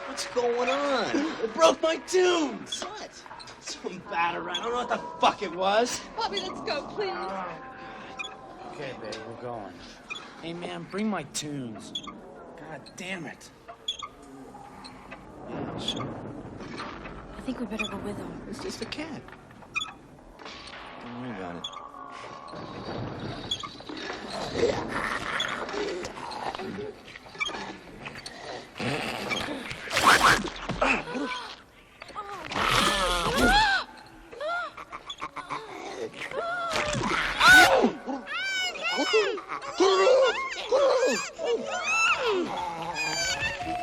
What's going on? It broke my tunes. What? Some batter. I don't know what the fuck it was. Bobby, let's go, please. Okay, babe, we're going. Hey, man, bring my tunes. God damn it. Yeah, sure. I think we better go with him. It's just a cat. Don't worry about it.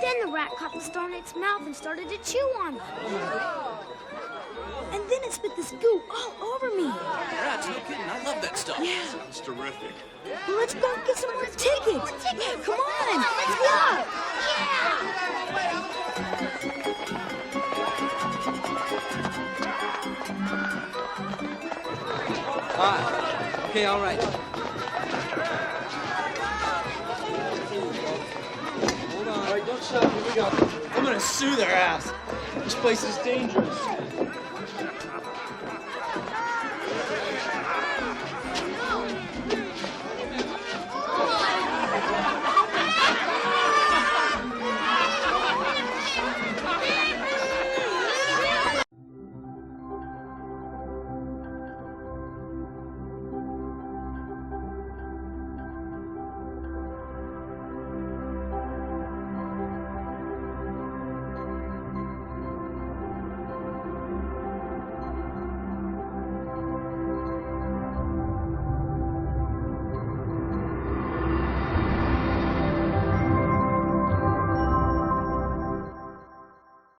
Then the rat caught the star in its mouth and started to chew on it. And then it spit this goo all over me. Rats, no kidding. I love that stuff. Yeah. It's terrific. Well, let's go get some more tickets. Come on, let's go. Ah, okay, all right. Hold on. All right, don't stop. Here we go. I'm gonna sue their ass. This place is dangerous.